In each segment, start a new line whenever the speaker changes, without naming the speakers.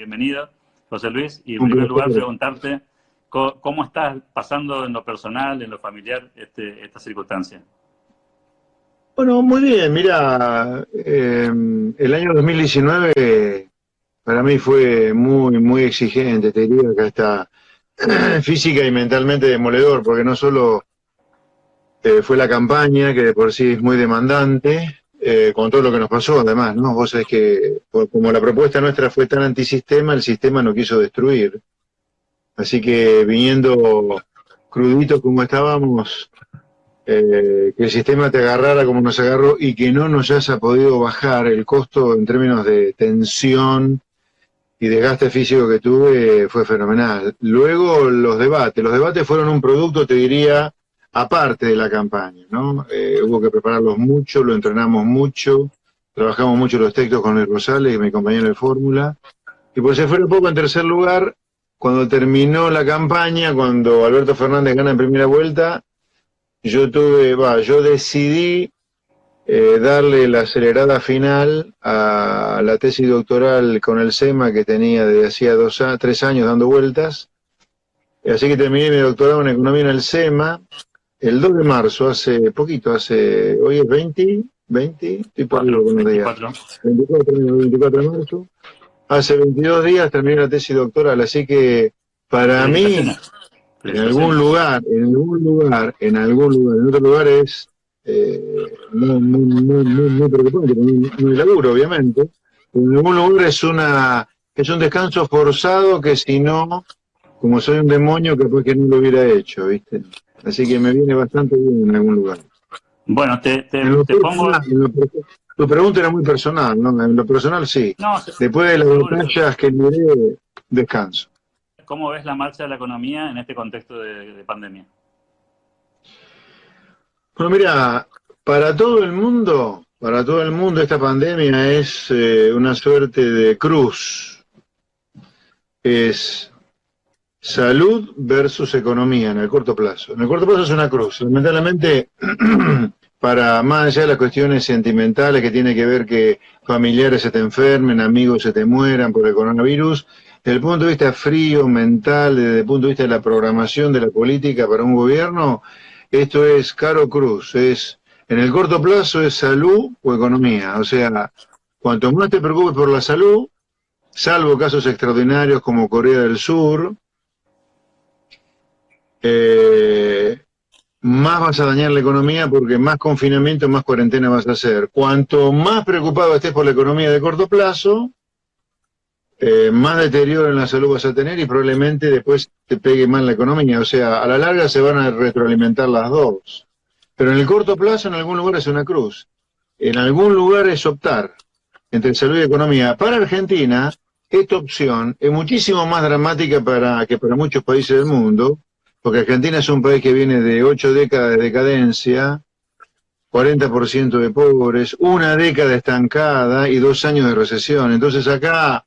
Bienvenido, José Luis. Y en
Un
primer lugar,
placer.
preguntarte cómo estás pasando en lo personal, en lo familiar, esta circunstancia.
Bueno, muy bien, mira, el año 2019 para mí fue muy exigente, te diría que hasta física y mentalmente demoledor, porque no solo fue la campaña, que de por sí es muy demandante, con todo lo que nos pasó además, ¿no? Vos sabés que como la propuesta nuestra fue tan antisistema, el sistema no quiso destruir. Así que viniendo cruditos como estábamos, que el sistema te agarrara como nos agarró y que no nos haya podido bajar el costo en términos de tensión y desgaste físico que tuve fue fenomenal. Luego los debates fueron un producto, te diría, aparte de la campaña, ¿no? Hubo que prepararlos mucho, lo entrenamos mucho, trabajamos mucho los textos con Luis Rosales, mi compañero de fórmula, y por si fuera poco, en tercer lugar, cuando terminó la campaña, cuando Alberto Fernández gana en primera vuelta, yo decidí darle la acelerada final a la tesis doctoral con el SEMA que tenía desde hacía 3 años dando vueltas. Así que terminé mi doctorado en economía en el SEMA el 2 de marzo, hoy es 20, estoy perdido con los días. 24 de marzo. Hace 22 días terminé la tesis doctoral, así que para mí, en otro lugar es muy preocupante, muy laburo, obviamente, pero en algún lugar es un descanso forzado que si no, como soy un demonio, capaz que no lo hubiera hecho, ¿viste? Así que me viene bastante bien en algún lugar.
Bueno, te pongo...
Tu pregunta era muy personal, ¿no? En lo personal sí.
No,
Después de las batallas que libré, descanso.
¿Cómo ves la marcha de la economía en este contexto de pandemia?
Bueno, mira, para todo el mundo esta pandemia es una suerte de cruz. Es salud versus economía en el corto plazo. En el corto plazo es una cruz. Lamentablemente, para más allá de las cuestiones sentimentales que tiene que ver que familiares se te enfermen, amigos se te mueran por el coronavirus, desde el punto de vista frío, mental, desde el punto de vista de la programación de la política para un gobierno, esto es caro cruz. En el corto plazo es salud o economía. O sea, cuanto más te preocupes por la salud, salvo casos extraordinarios como Corea del Sur, más vas a dañar la economía porque más confinamiento, más cuarentena vas a hacer. Cuanto más preocupado estés por la economía de corto plazo, más deterioro en la salud vas a tener y probablemente después te pegue mal la economía. O sea, a la larga se van a retroalimentar las dos. Pero en el corto plazo, en algún lugar es una cruz. En algún lugar es optar entre salud y economía. Para Argentina, esta opción es muchísimo más dramática que para muchos países del mundo, porque Argentina es un país que viene de 8 décadas de decadencia, 40% de pobres, una década estancada y 2 años de recesión. Entonces acá,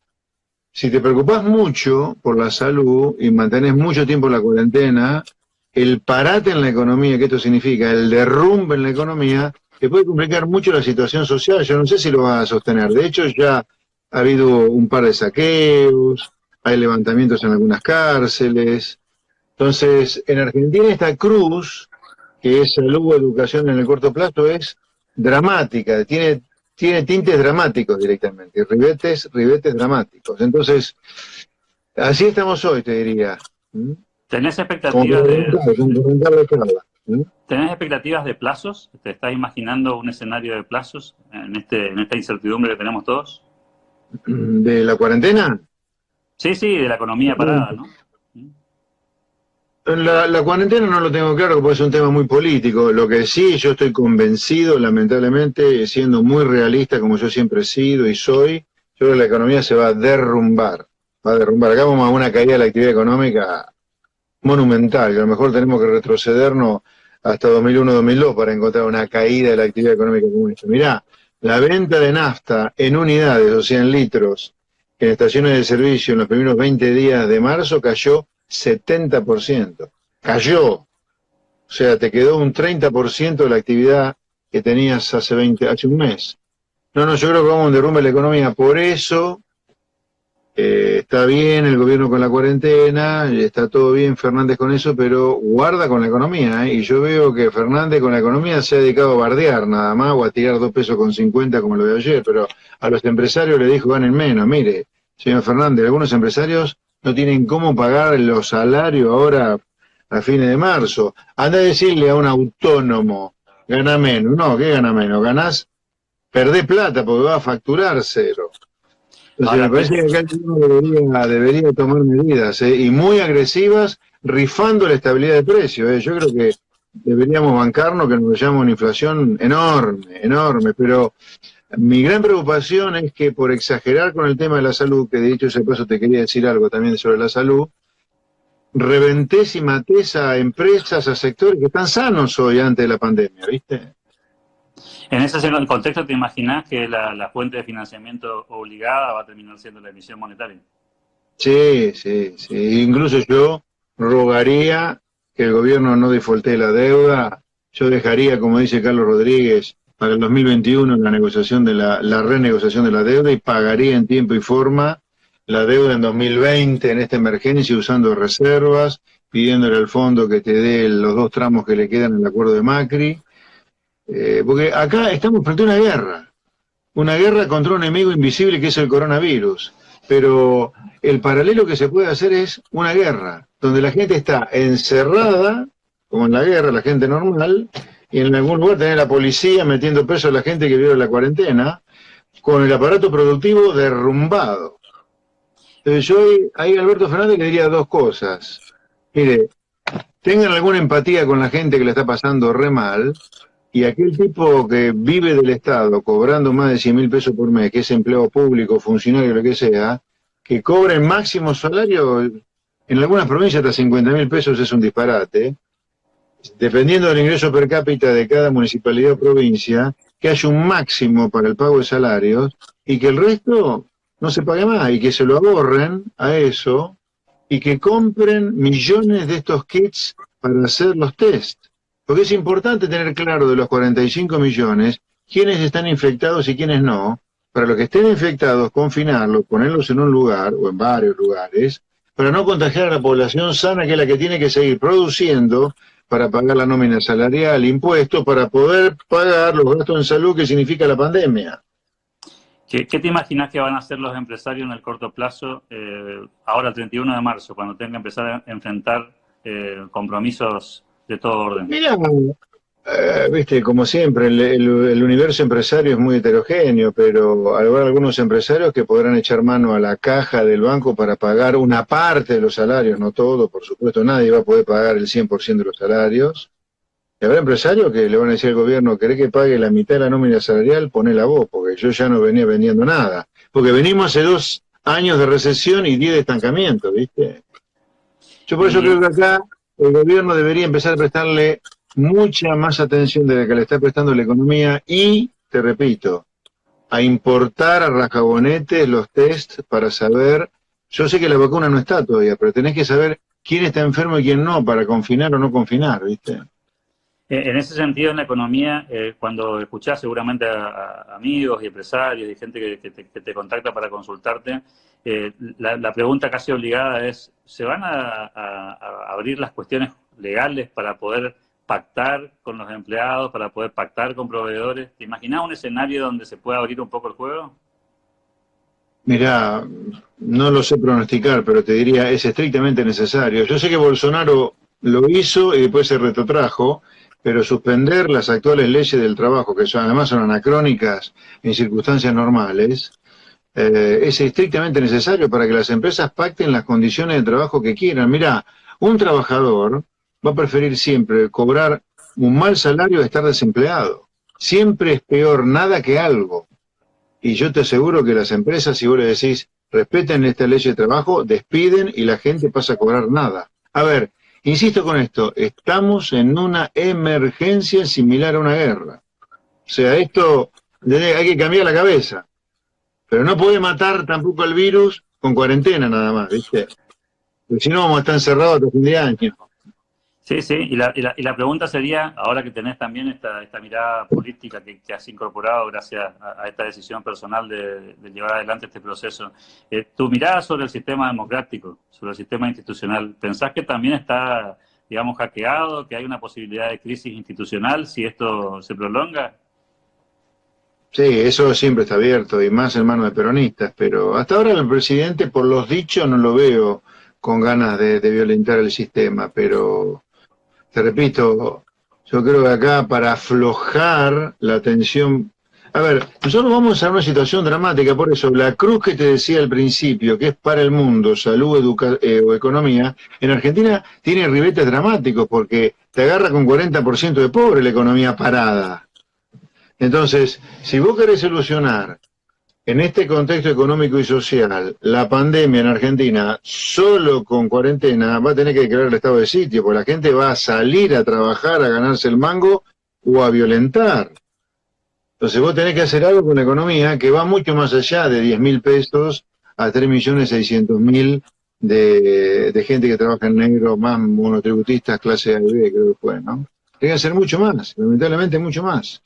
si te preocupás mucho por la salud y mantenés mucho tiempo la cuarentena, el parate en la economía, que esto significa el derrumbe en la economía, te puede complicar mucho la situación social. Yo no sé si lo vas a sostener. De hecho, ya ha habido un par de saqueos, hay levantamientos en algunas cárceles. Entonces, en Argentina esta cruz, que es salud o educación en el corto plazo, es dramática, tiene tintes dramáticos directamente, ribetes
dramáticos.
Entonces, así estamos hoy, te diría.
¿Tenés expectativas ¿Tenés expectativas de plazos? ¿Te estás imaginando un escenario de plazos en esta incertidumbre que tenemos todos?
¿De la cuarentena?
Sí, de la economía parada, ¿no?
La cuarentena no lo tengo claro porque es un tema muy político. Lo que sí, yo estoy convencido, lamentablemente, siendo muy realista como yo siempre he sido y soy, yo creo que la economía se va a derrumbar. Acá vamos a una caída de la actividad económica monumental, que a lo mejor tenemos que retrocedernos hasta 2001-2002 para encontrar una caída de la actividad económica como esta. Mirá, la venta de nafta en unidades, o sea, en litros, en estaciones de servicio en los primeros 20 días de marzo cayó 70%. Cayó. O sea, te quedó un 30% de la actividad que tenías hace un mes. No, yo creo que vamos a un derrumbe de la economía. Por eso Está bien el gobierno con la cuarentena, está todo bien Fernández con eso, pero guarda con la economía, ¿eh? Y yo veo que Fernández con la economía se ha dedicado a bardear nada más, o a tirar 2,50 pesos como lo de ayer, pero a los empresarios le dijo ganen menos. Mire, señor Fernández, algunos empresarios no tienen cómo pagar los salarios ahora a fines de marzo. Anda a decirle a un autónomo, gana menos. No, ¿qué gana menos? Ganás, perdés plata porque va a facturar cero. Entonces
Ahora,
me parece que acá el gobierno debería tomar medidas, y muy agresivas, rifando la estabilidad de precios. Yo creo que deberíamos bancarnos, que nos vayamos a una inflación enorme, enorme, pero mi gran preocupación es que por exagerar con el tema de la salud, que de hecho ese paso te quería decir algo también sobre la salud, reventés y matés a empresas, a sectores que están sanos hoy antes de la pandemia, ¿viste?
en ese contexto, ¿te imaginas que la fuente de financiamiento obligada va a terminar siendo la emisión monetaria?
Sí, sí, sí. Incluso yo rogaría que el gobierno no defaultee la deuda. Yo dejaría, como dice Carlos Rodríguez, para el 2021 la negociación de la renegociación de la deuda, y pagaría en tiempo y forma la deuda en 2020 en esta emergencia usando reservas, pidiéndole al fondo que te dé los 2 tramos que le quedan en el acuerdo de Macri. Porque acá estamos frente a una guerra contra un enemigo invisible que es el coronavirus. Pero el paralelo que se puede hacer es una guerra, donde la gente está encerrada, como en la guerra, la gente normal, y en algún lugar tener la policía metiendo preso a la gente que viola la cuarentena, con el aparato productivo derrumbado. Entonces yo ahí a Alberto Fernández le diría 2 cosas. Mire, tengan alguna empatía con la gente que le está pasando re mal, y aquel tipo que vive del Estado cobrando más de 100.000 pesos por mes, que es empleado público, funcionario, lo que sea, que cobre el máximo salario, en algunas provincias hasta 50.000 pesos es un disparate, dependiendo del ingreso per cápita de cada municipalidad o provincia, que haya un máximo para el pago de salarios y que el resto no se pague más, y que se lo ahorren a eso y que compren millones de estos kits para hacer los test. Porque es importante tener claro de los 45 millones quiénes están infectados y quiénes no, para los que estén infectados, confinarlos, ponerlos en un lugar o en varios lugares, para no contagiar a la población sana, que es la que tiene que seguir produciendo para pagar la nómina salarial, impuestos, para poder pagar los gastos en salud que significa la pandemia.
¿Qué te imaginas que van a hacer los empresarios en el corto plazo, ahora el 31 de marzo, cuando tengan que empezar a enfrentar compromisos de todo orden?
Mira, viste, como siempre, el universo empresario es muy heterogéneo, pero habrá algunos empresarios que podrán echar mano a la caja del banco para pagar una parte de los salarios, no todo, por supuesto, nadie va a poder pagar el 100% de los salarios. Y habrá empresarios que le van a decir al gobierno: ¿querés que pague la mitad de la nómina salarial? Ponela vos, porque yo ya no venía vendiendo nada. Porque venimos hace 2 años de recesión y 10 de estancamiento, ¿viste? Yo por eso creo que acá el gobierno debería empezar a prestarle mucha más atención de la que le está prestando la economía y, te repito, a importar a rajabonetes los test para saber. Yo sé que la vacuna no está todavía, pero tenés que saber quién está enfermo y quién no, para confinar o no confinar, ¿viste?
En ese sentido, en la economía, cuando escuchás seguramente a amigos y empresarios y gente que te contacta para consultarte, la pregunta casi obligada es: ¿se van a abrir las cuestiones legales para poder pactar con los empleados, para poder pactar con proveedores? ¿Te imaginás un escenario donde se pueda abrir un poco el juego?
Mirá, no lo sé pronosticar, pero te diría, es estrictamente necesario. Yo sé que Bolsonaro lo hizo y después se retrotrajo, pero suspender las actuales leyes del trabajo, que además son anacrónicas en circunstancias normales, es estrictamente necesario para que las empresas pacten las condiciones de trabajo que quieran. Mirá, un trabajador va a preferir siempre cobrar un mal salario a estar desempleado. Siempre es peor nada que algo. Y yo te aseguro que las empresas, si vos le decís respeten esta ley de trabajo, despiden y la gente pasa a cobrar nada. A ver, insisto con esto, estamos en una emergencia similar a una guerra. O sea, esto hay que cambiar la cabeza. Pero no puede matar tampoco al virus con cuarentena nada más, ¿viste? Porque si no vamos a estar encerrados hasta fin de año.
Sí, sí, y la pregunta sería, ahora que tenés también esta mirada política que has incorporado gracias a esta decisión personal de llevar adelante este proceso, tu mirada sobre el sistema democrático, sobre el sistema institucional, ¿pensás que también está, digamos, hackeado, que hay una posibilidad de crisis institucional si esto se prolonga?
Sí, eso siempre está abierto y más en manos de peronistas, pero hasta ahora el presidente, por los dichos, no lo veo con ganas de violentar el sistema, pero te repito, yo creo que acá para aflojar la tensión. A ver, nosotros vamos a una situación dramática, por eso la cruz que te decía al principio, que es para el mundo, salud, o economía, en Argentina tiene ribetes dramáticos porque te agarra con 40% de pobre la economía parada. Entonces, si vos querés solucionar en este contexto económico y social, la pandemia en Argentina, solo con cuarentena, va a tener que declarar el estado de sitio, porque la gente va a salir a trabajar, a ganarse el mango o a violentar. Entonces vos tenés que hacer algo con la economía que va mucho más allá de 10.000 pesos a 3.600.000 de gente que trabaja en negro, más monotributistas, clase A y B, creo que fue, ¿no? Tiene que hacer mucho más, lamentablemente mucho más.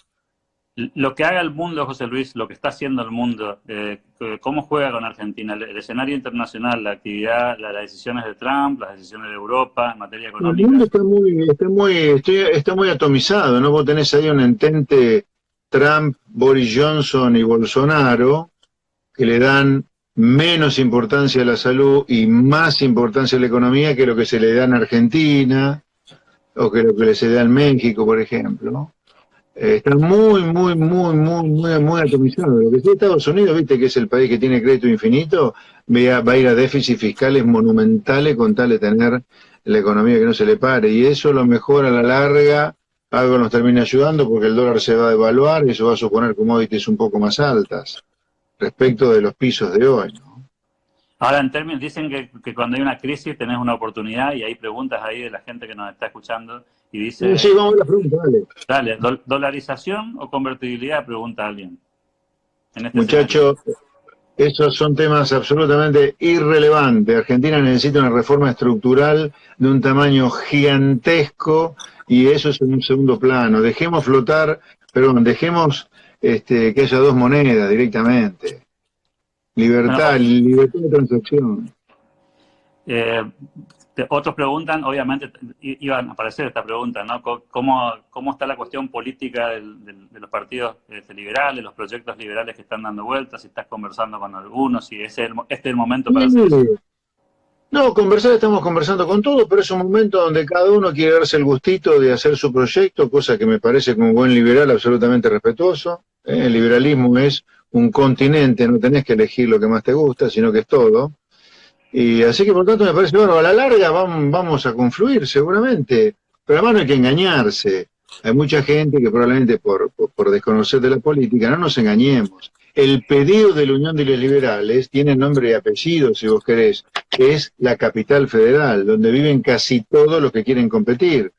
Lo que haga el mundo, José Luis, lo que está haciendo el mundo, ¿cómo juega con Argentina? El escenario internacional, la actividad, las decisiones de Trump, las decisiones de Europa en materia
El
económica.
mundo está muy atomizado, ¿no? Vos tenés ahí un entente Trump, Boris Johnson y Bolsonaro que le dan menos importancia a la salud y más importancia a la economía que lo que se le da en Argentina o que lo que se da en México, por ejemplo, ¿no? Está muy atomizado. Lo que sí Estados Unidos, viste que es el país que tiene crédito infinito, va a ir a déficits fiscales monumentales con tal de tener la economía que no se le pare. Y eso a lo mejor a la larga algo nos termina ayudando porque el dólar se va a devaluar y eso va a suponer commodities un poco más altas respecto de los pisos de hoy, ¿no?
Ahora, en términos, dicen que cuando hay una crisis tenés una oportunidad y hay preguntas ahí de la gente que nos está escuchando y
Sí,
dice,
vamos a la pregunta, dale.
dale, ¿dolarización o convertibilidad? Pregunta alguien en este escenario.
Muchachos, esos son temas absolutamente irrelevantes. Argentina necesita una reforma estructural de un tamaño gigantesco y eso es en un segundo plano. Dejemos flotar, perdón, dejemos que haya dos monedas directamente.
Bueno,
Libertad de transacción.
Eh, otros preguntan, obviamente iban a aparecer esta pregunta, ¿no? ¿Cómo está la cuestión política de los partidos liberales, los proyectos liberales que están dando vueltas? Si estás conversando con algunos, si este es el momento para hacer eso.
No, conversar estamos conversando con todos, pero es un momento donde cada uno quiere darse el gustito de hacer su proyecto, cosa que me parece como buen liberal absolutamente respetuoso. El liberalismo es un continente, no tenés que elegir lo que más te gusta, sino que es todo. Y así que por tanto me parece, bueno, a la larga vamos a confluir seguramente, pero además no hay que engañarse. Hay mucha gente que probablemente por desconocer de la política, no nos engañemos. El pedido de la Unión de los Liberales tiene nombre y apellido, si vos querés, que es la capital federal, donde viven casi todos los que quieren competir.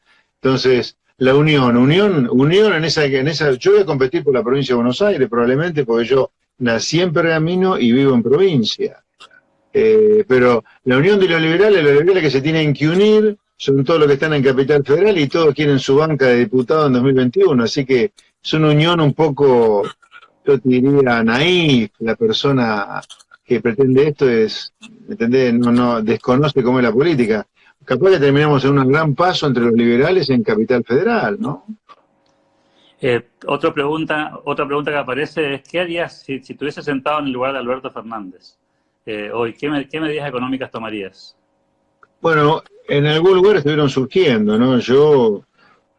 Entonces, la unión en esa, yo voy a competir por la provincia de Buenos Aires probablemente porque yo nací en Pergamino y vivo en provincia. Pero la unión de los liberales que se tienen que unir son todos los que están en Capital Federal y todos quieren su banca de diputados en 2021, así que es una unión un poco, yo te diría, naif. La persona que pretende esto ¿entendés? No desconoce cómo es la política. Capaz que terminamos en un gran paso entre los liberales en Capital Federal, ¿no?
Otra pregunta que aparece es, ¿qué harías si estuviese sentado en el lugar de Alberto Fernández? Hoy, ¿qué medidas económicas tomarías?
Bueno, en algún lugar estuvieron surgiendo, ¿no? Yo,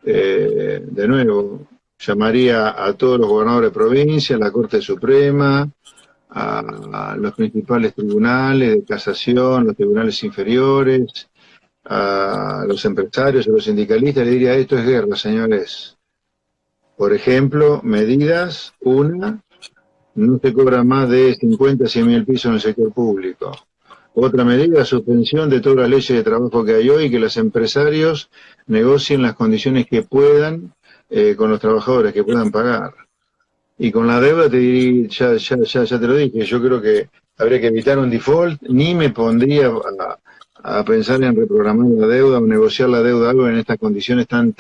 de nuevo, llamaría a todos los gobernadores de provincia, a la Corte Suprema, a los principales tribunales de casación, los tribunales inferiores, a los empresarios, a los sindicalistas, le diría, esto es guerra, señores. Por ejemplo, medidas, no se cobra más de 50 a 100 mil pesos en el sector público. Otra medida, suspensión de todas las leyes de trabajo que hay hoy, que los empresarios negocien las condiciones que puedan con los trabajadores, que puedan pagar. Y con la deuda te diría, ya te lo dije, yo creo que habría que evitar un default, ni me pondría a pensar en reprogramar la deuda o negociar la deuda algo en estas condiciones tan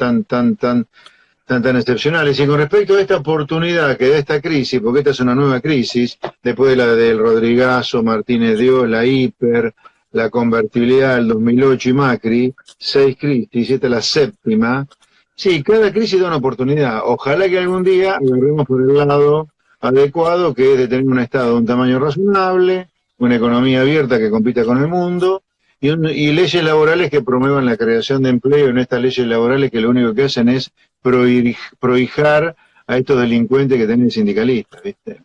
excepcionales. Y con respecto a esta oportunidad que da esta crisis, porque esta es una nueva crisis, después de la del Rodrigazo, Martínez Dios, la hiper, la convertibilidad del 2008 y Macri, 6 crisis, esta es la séptima. Sí, cada crisis da una oportunidad. Ojalá que algún día agarremos por el lado adecuado, que es de tener un Estado de un tamaño razonable, una economía abierta que compita con el mundo, y leyes laborales que promuevan la creación de empleo, en estas leyes laborales que lo único que hacen es prohijar a estos delincuentes que tienen sindicalistas, ¿viste?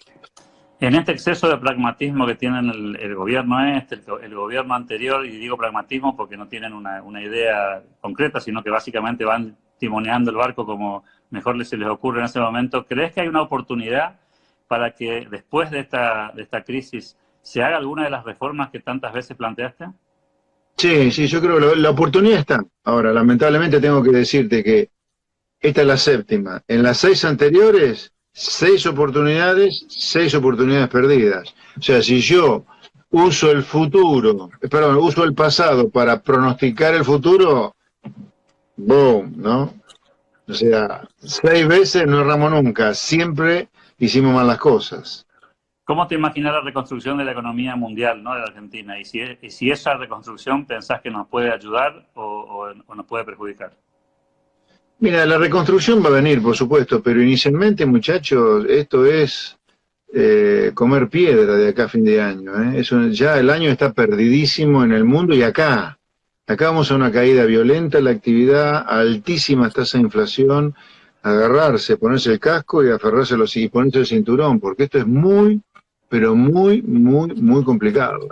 En este exceso de pragmatismo que tienen el gobierno el gobierno anterior, y digo pragmatismo porque no tienen una idea concreta, sino que básicamente van timoneando el barco como mejor se les ocurre en ese momento, ¿crees que hay una oportunidad para que después de esta crisis se haga alguna de las reformas que tantas veces planteaste?
Sí, yo creo que la oportunidad está. Ahora, lamentablemente tengo que decirte que esta es la séptima. En las 6 anteriores, 6 oportunidades perdidas. O sea, si yo uso uso el pasado para pronosticar el futuro, boom, ¿no? O sea, 6 veces no erramos nunca, siempre hicimos mal las cosas.
¿Cómo te imaginas la reconstrucción de la economía mundial, ¿no?, de la Argentina? Y si esa reconstrucción pensás que nos puede ayudar o nos puede perjudicar.
Mira, la reconstrucción va a venir, por supuesto, pero inicialmente, muchachos, esto es comer piedra de acá a fin de año. Ya el año está perdidísimo en el mundo y acá. Acá vamos a una caída violenta, la actividad, altísimas tasas de inflación, agarrarse, ponerse el casco y aferrarse y ponerse el cinturón, porque esto es muy, pero muy, muy, muy complicado.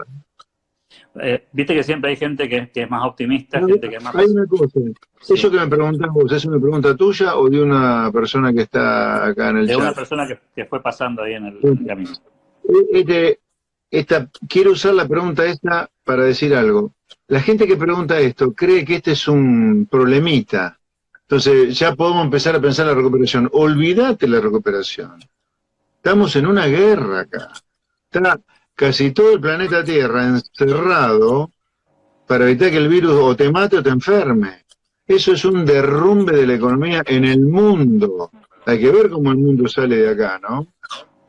Viste que siempre hay gente que es más optimista, gente que es más...
Hay una cosa, sí. ¿Eso que me preguntás vos es una pregunta tuya o de una persona que está acá en el chat?
De una persona que fue pasando ahí en el camino.
Quiero usar la pregunta esta para decir algo. La gente que pregunta esto cree que este es un problemita. Entonces ya podemos empezar a pensar la recuperación. Olvídate la recuperación. Estamos en una guerra acá. Está casi todo el planeta Tierra encerrado para evitar que el virus o te mate o te enferme. Eso es un derrumbe de la economía en el mundo. Hay que ver cómo el mundo sale de acá, ¿no?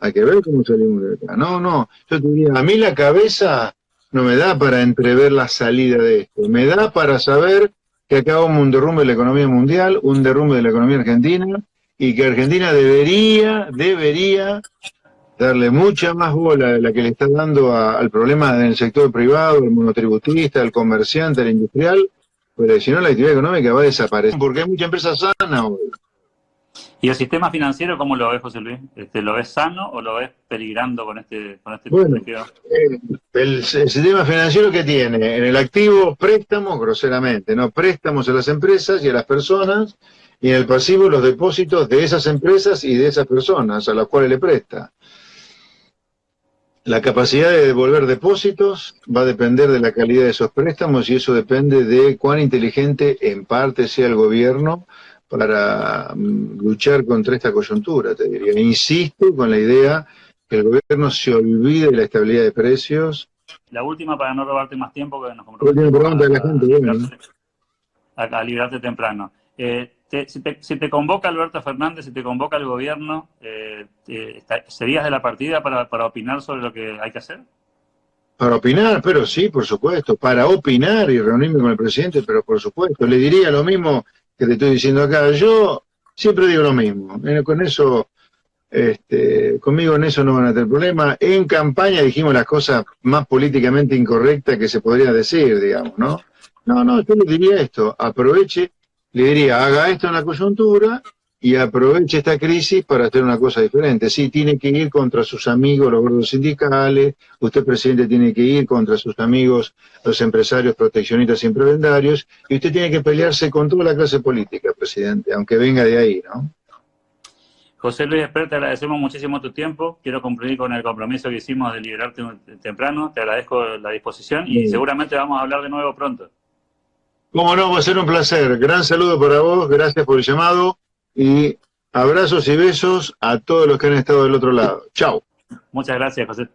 Hay que ver cómo salimos de acá. No, yo te diría, a mí la cabeza no me da para entrever la salida de esto. Me da para saber que acá hubo un derrumbe de la economía mundial, un derrumbe de la economía argentina, y que Argentina debería darle mucha más bola de la que le está dando al problema del sector privado, el monotributista, el comerciante, el industrial, pero si no la actividad económica va a desaparecer, porque hay mucha empresa sana hoy.
¿Y el sistema financiero cómo lo ves, José Luis? ¿Lo ves sano o lo ves peligrando con este
bueno, el sistema financiero que tiene en el activo préstamos, groseramente, ¿no? Préstamos a las empresas y a las personas, y en el pasivo los depósitos de esas empresas y de esas personas a las cuales le presta. La capacidad de devolver depósitos va a depender de la calidad de esos préstamos y eso depende de cuán inteligente en parte sea el gobierno para luchar contra esta coyuntura, te diría. Insisto con la idea que el gobierno se olvide de la estabilidad de precios.
La última, para no robarte más tiempo, que nos
comprometemos
a liberarte temprano. Si te convoca Alberto Fernández, si te convoca el gobierno, ¿serías de la partida para opinar sobre lo que hay que hacer?
Para opinar, pero sí, por supuesto. Para opinar y reunirme con el presidente, pero por supuesto. Le diría lo mismo que te estoy diciendo acá. Yo siempre digo lo mismo. Con eso, conmigo en eso no van a tener problema. En campaña dijimos las cosas más políticamente incorrectas que se podría decir, digamos, ¿no? No, yo le diría esto. Aproveche. Le diría, haga esto en la coyuntura y aproveche esta crisis para hacer una cosa diferente. Sí, tiene que ir contra sus amigos, los gordos sindicales, usted, presidente, tiene que ir contra sus amigos, los empresarios proteccionistas y prebendarios, y usted tiene que pelearse con toda la clase política, presidente, aunque venga de ahí, ¿no?
José Luis Espert, te agradecemos muchísimo tu tiempo. Quiero cumplir con el compromiso que hicimos de liberarte temprano. Te agradezco la disposición y seguramente vamos a hablar de nuevo pronto.
Cómo no, va a ser un placer. Gran saludo para vos, gracias por el llamado y abrazos y besos a todos los que han estado del otro lado. Chao.
Muchas gracias, José.